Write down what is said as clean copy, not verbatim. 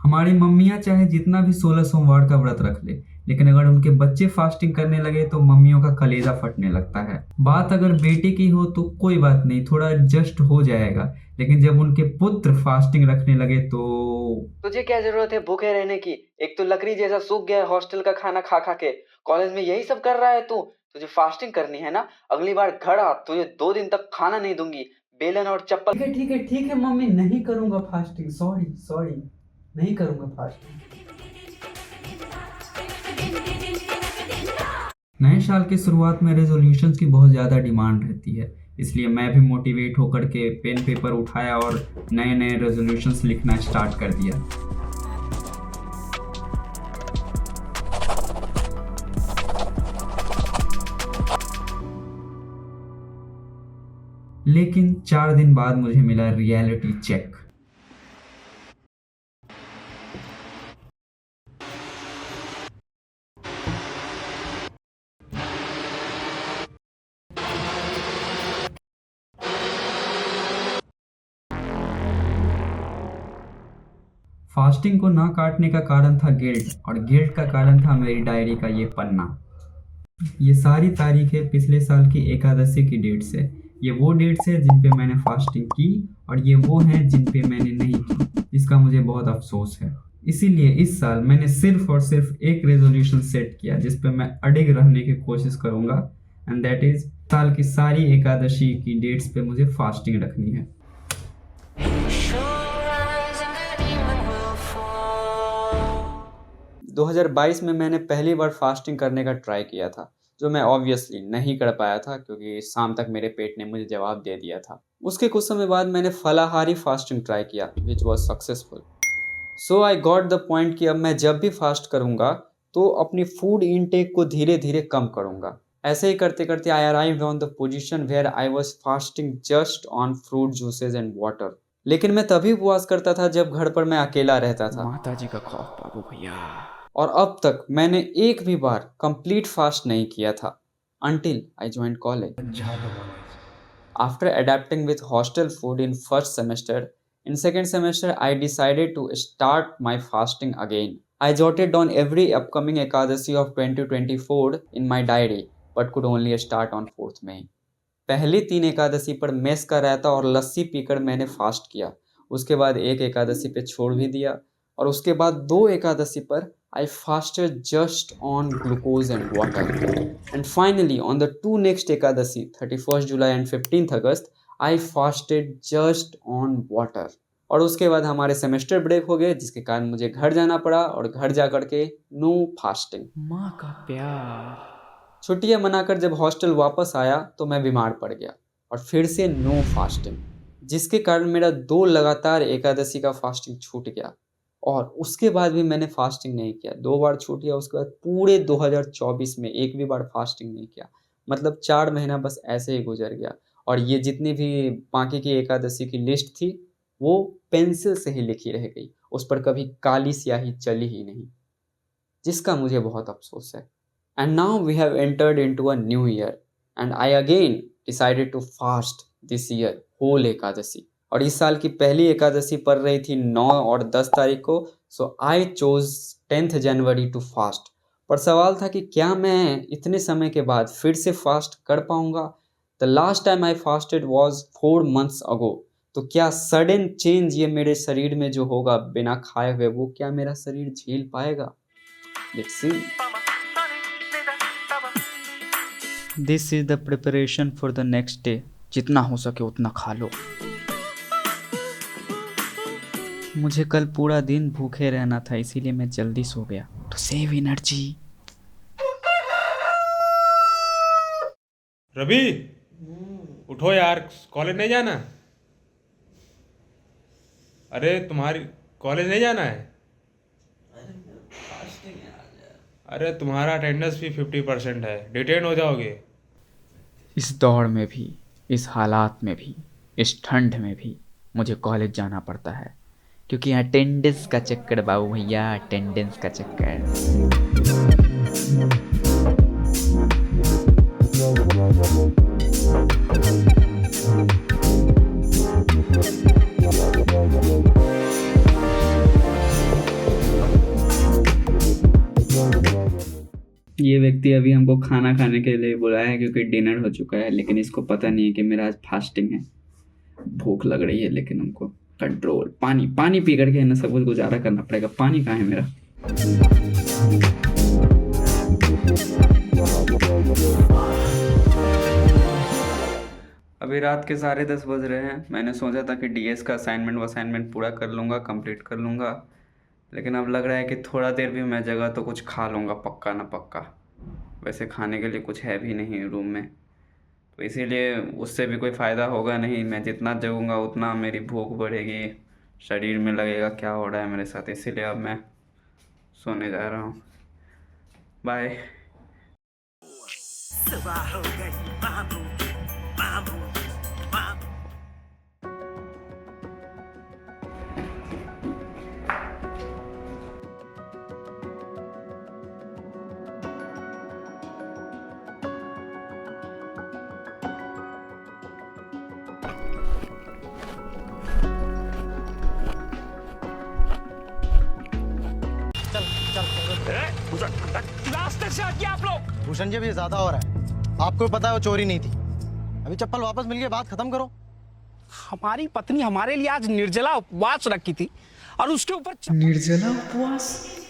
हमारी मम्मियाँ चाहे जितना भी 16 सोमवार का व्रत रख ले, लेकिन अगर उनके बच्चे फास्टिंग करने लगे तो मम्मियों का कलेजा फटने लगता है। बात अगर बेटे की हो तो कोई बात नहीं, थोड़ा एडजस्ट हो जाएगा, लेकिन जब उनके पुत्र फास्टिंग रखने लगे तो तुझे क्या जरूरत है भूखे रहने की? एक तो लकड़ी जैसा सूख गया है हॉस्टल का खाना खा खा के। कॉलेज में यही सब कर रहा है तू? तुझे फास्टिंग करनी है ना? अगली बार घर आ, तुझे 2 दिन तक खाना नहीं दूंगी। बेलन और चप्पल। ठीक है ठीक है ठीक है मम्मी, नहीं करूँगा फास्टिंग, सॉरी सॉरी, नहीं करूँगा फास्टिंग। नए साल की शुरुआत में रेजोल्यूशंस की बहुत ज़्यादा डिमांड रहती है, इसलिए मैं भी मोटिवेट होकर के पेन पेपर उठाया और नए नए रेजोल्यूशंस लिखना स्टार्ट कर दिया। लेकिन 4 दिन बाद मुझे मिला रियलिटी चेक। फास्टिंग को ना काटने का कारण था गिल्ट, और गिल्ट का कारण था मेरी डायरी का ये पन्ना। ये सारी तारीखें पिछले साल की एकादशी की डेट्स है। ये वो डेट्स है जिन पे मैंने फास्टिंग की, और ये वो हैं जिन पे मैंने नहीं की, जिसका मुझे बहुत अफसोस है। इसीलिए इस साल मैंने सिर्फ और सिर्फ एक रेजोल्यूशन सेट किया जिस पे मैं अडिग रहने की कोशिश करूंगा, एंड दैट इज साल की सारी एकादशी की डेट्स पे मुझे फास्टिंग रखनी है। 2022 में मैंने पहली बार फास्टिंग करने का ट्राई किया था, जो मैं ऑब्वियसली नहीं कर पाया था क्योंकि शाम तक मेरे पेट ने मुझे जवाब दे दिया था। उसके कुछ समय बाद मैंने फलाहारी फास्टिंग ट्राई किया, which was successful. So I got the point कि अब मैं जब भी फास्ट करूंगा तो अपनी फूड इनटेक को धीरे धीरे कम करूंगा। ऐसे ही करते करते I arrived on the position where I was fasting just on fruit juices and water. लेकिन मैं तभी उपवास करता था जब घर पर मैं अकेला रहता था। माता जी का खौफ बाबू भैया। और अब तक मैंने एक भी बार कंप्लीट फास्ट नहीं किया था until I joined college. After adapting with hostel food in first semester, in second semester I decided to start my fasting again. I jotted down every upcoming Ekadasi of 2024 in my diary, but could only start on 4th May. पहली 3 एकादशी पर mess का रायता और लस्सी पीकर मैंने fast किया। उसके बाद एक एकादशी पे छोड़ भी दिया, और उसके बाद 2 एकादशी पर I fasted just on glucose and water. And finally, on the 2 next Ekadashi, 31st July and 15th August, I fasted just on water. और उसके बाद हमारे सेमेस्टर ब्रेक हो गए, जिसके कारण मुझे घर जाना पड़ा, और घर जा कर के नो फास्टिंग। माँ का प्यार। छुट्टियां मनाकर जब हॉस्टल वापस आया तो मैं बीमार पड़ गया, और फिर से नो फास्टिंग, जिसके कारण मेरा 2 लगातार एकादशी का फास्टिंग छूट गया। और उसके बाद भी मैंने फास्टिंग नहीं किया, 2 बार छूट गया। उसके बाद पूरे 2024 में एक भी बार फास्टिंग नहीं किया, मतलब 4 महीना बस ऐसे ही गुजर गया। और ये जितनी भी बाकी की एकादशी की लिस्ट थी वो पेंसिल से ही लिखी रह गई, उस पर कभी काली स्याही चली ही नहीं, जिसका मुझे बहुत अफसोस है। And now we have entered into a new year, and I again decided to fast this year whole Ekadashi. और इस साल की पहली एकादशी पड़ रही थी 9 और 10 तारीख को, so I chose 10th January to fast। पर सवाल था कि क्या मैं इतने समय के बाद फिर से फास्ट कर पाऊंगा? The last time I fasted was 4 months ago। तो क्या सडन चेंज ये मेरे शरीर में जो होगा बिना खाए हुए, वो क्या मेरा शरीर झेल पाएगा? Let's see। This is the preparation for the next day. जितना हो सके उतना खा लो। मुझे कल पूरा दिन भूखे रहना था, इसीलिए मैं जल्दी सो गया टू सेव एनर्जी। रवि, उठो यार, कॉलेज नहीं जाना? अरे तुम्हारी कॉलेज नहीं जाना है? अरे तुम्हारा अटेंडेंस भी 50% है, डिटेन हो जाओगे। इस दौड़ में भी, इस हालात में भी, इस ठंड में भी मुझे कॉलेज जाना पड़ता है, क्योंकि अटेंडेंस का चक्कर बाबू भैया, अटेंडेंस का चक्कर। ये व्यक्ति अभी हमको खाना खाने के लिए बुलाया है क्योंकि डिनर हो चुका है, लेकिन इसको पता नहीं है कि मेरा आज फास्टिंग है। भूख लग रही है लेकिन हमको कंट्रोल, पानी पानी पी करके ना सब कुछ गुजारा करना पड़ेगा। पानी कहाँ है मेरा? अभी रात के 10:30 बज रहे हैं। मैंने सोचा था कि डीएस का असाइनमेंट पूरा कर लूँगा, कंप्लीट कर लूँगा, लेकिन अब लग रहा है कि थोड़ा देर भी मैं जगह तो कुछ खा लूँगा पक्का ना पक्का। वैसे खाने के लिए कुछ है भी नहीं रूम में, तो इसीलिए उससे भी कोई फ़ायदा होगा नहीं। मैं जितना जगूँगा उतना मेरी भूख बढ़ेगी, शरीर में लगेगा क्या हो रहा है मेरे साथ। इसीलिए अब मैं सोने जा रहा हूँ। बाय। भूषण जी, अब ये ज्यादा हो रहा है। आपको भी पता है वो चोरी नहीं थी। अभी चप्पल वापस मिल गई, बात खत्म करो। हमारी पत्नी हमारे लिए आज निर्जला उपवास रखी थी और उसके ऊपर निर्जला उपवास?